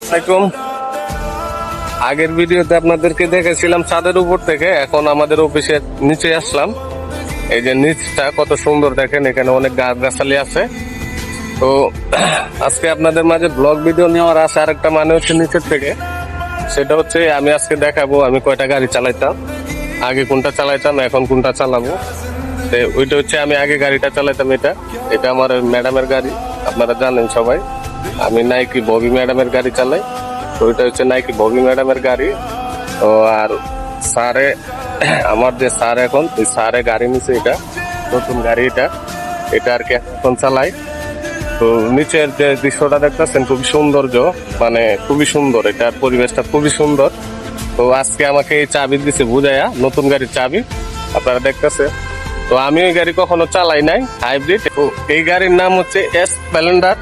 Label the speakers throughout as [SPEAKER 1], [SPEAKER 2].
[SPEAKER 1] আসসালামু আগের ভিডিওতে আপনাদেরকে দেখেছিলাম ছাদের উপর থেকে, এখন আমাদের অফিসের নিচে আসলাম। এই যে নিচটা কত সুন্দর দেখেন, এখানে অনেক গাছগাছালি আছে। তো আজকে আপনাদের মাঝে ব্লগ ভিডিও নেওয়ার আছে আরেকটা মানে হচ্ছে নিচের থেকে, সেটা হচ্ছে আমি আজকে দেখাবো আমি কয়টা গাড়ি চালাইতাম, আগে কোনটা চালাইতাম এখন কোনটা চালাবো। ওইটা হচ্ছে আমি আগে গাড়িটা চালাইতাম, এটা আমার ম্যাডামের গাড়ি, আপনারা জানেন সবাই। আমি নাইকি ববি ম্যাডামের গাড়ি চালাই। তো ওইটা হচ্ছে নাইকি ববি ম্যাডামের গাড়ি। তো আর স্যারে আমার যে স্যার এখন ওই স্যারে গাড়ি নিছে, এটা নতুন গাড়ি, এটা আর কি এখন চালাই। তো নিচের যে দৃশ্যটা দেখতেছেন খুবই সৌন্দর্য, মানে খুবই সুন্দর, এটার পরিবেশটা খুবই সুন্দর। তো আজকে আমাকে এই চাবি দিছে বুঝাইয়া, নতুন গাড়ির চাবি আপনারা দেখতেছে। তো আমি ওই গাড়ি কখনো চালাই নাই, হাইব্রিড। এই গাড়ির নাম হচ্ছে স্প্লেন্ডার।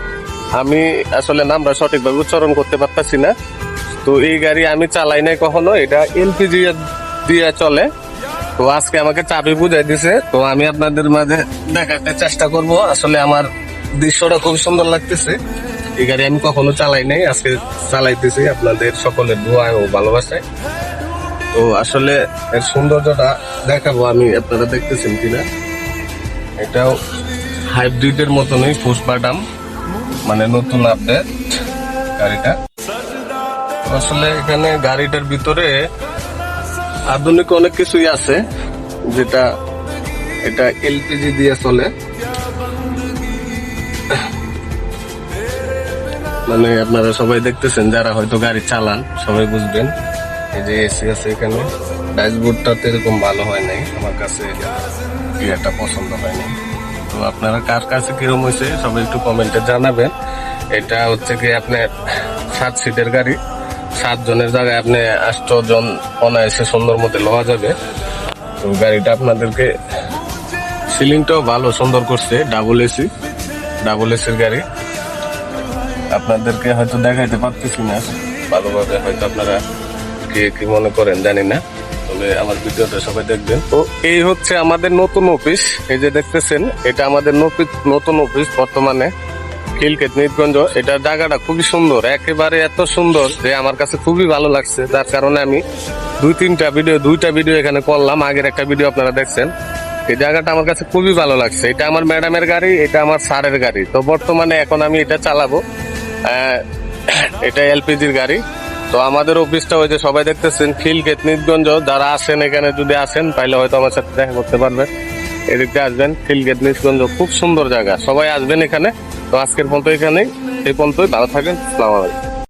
[SPEAKER 1] আমি আসলে নামটা সঠিকভাবে উচ্চারণ করতে পারতাছি না। তো এই গাড়ি আমি চালাই নাই কখনো, এটা এলপিজি দিয়ে চলে। তো আজকে আমাকে চাবি বুঝাই দিছে, তো আমি আপনাদের মাঝে দেখাতে চেষ্টা করব। আসলে আমার দৃশ্যটা খুব সুন্দর লাগতেছে। এই গাড়ি আমি কখনো চালাই নাই, আজকে চালাইতেছি আপনাদের সকলের দোয়ায় ও ভালোবাসায়। তো আসলে এর সৌন্দর্যটা দেখাবো আমি, আপনারা দেখতেছেন কিনা। এটাও হাইব্রিডের মতনই, পুশ বাটাম, মানে নতুন আপডেট গাড়িটা। আসলে এখানে গাড়িটার ভিতরে আধুনিক অনেক কিছুই আছে, যেটা এটা এলপিজি দিয়ে চলে। মানে আপনারা সবাই দেখতেছেন, যারা হয়তো গাড়ি চালান সবাই বুঝবেন। এই যে এসি আছে এখানে, ড্যাশবোর্ডটা তো এরকম ভালো হয় নাই আমার কাছে, এটা পছন্দ হয় নাই। তো আপনারা কার কাছে কিরকম হয়েছে সবাই একটু কমেন্টে জানাবেন। এটা হচ্ছে কি আপনার 7 সিটের গাড়ি, 7 জনের জায়গায় আপনি 8 জন অনায়াসে সুন্দর মতো লওয়া যাবে। তো গাড়িটা আপনাদেরকে সিলিংটাও ভালো সুন্দর করছে, ডাবল এসির গাড়ি। আপনাদেরকে হয়তো দেখাইতে পারতেছি না ভালোভাবে, হয়তো আপনারা কি মনে করেন জানি না, তবে আমার ভিডিওটা সবাই দেখবেন। তো এই হচ্ছে আমাদের নতুন অফিস, এই যে দেখতেছেন এটা আমাদের নতুন অফিস বর্তমানে খিলক্ষেত মিরগঞ্জ। এটা জায়গাটা খুবই সুন্দর, একেবারে এত সুন্দর যে আমার কাছে খুবই ভালো লাগছে, যার কারণে আমি দুইটা ভিডিও এখানে করলাম। আগের একটা ভিডিও আপনারা দেখছেন। এই জায়গাটা আমার কাছে খুবই ভালো লাগছে। এটা আমার ম্যাডামের গাড়ি, এটা আমার স্যারের গাড়ি। তো বর্তমানে এখন আমি এটা চালাবো, এটা এলপিজির গাড়ি। তো আমাদের অফিসটা ওই যে সবাই দেখতেছেন খিলক্ষেত মিরগঞ্জ। যারা আসেন এখানে, যদি আসেন তাহলে হয়তো আমার সাথে দেখা করতে পারবেন। এদিকে আসবেন, খিলক্ষেত মিরগঞ্জ খুব সুন্দর জায়গা, সবাই আসবেন এখানে। তো আজকের পর্যন্ত এখানেই, এই পর্যন্তই, ভালো থাকেন, আসসালামু আলাইকুম।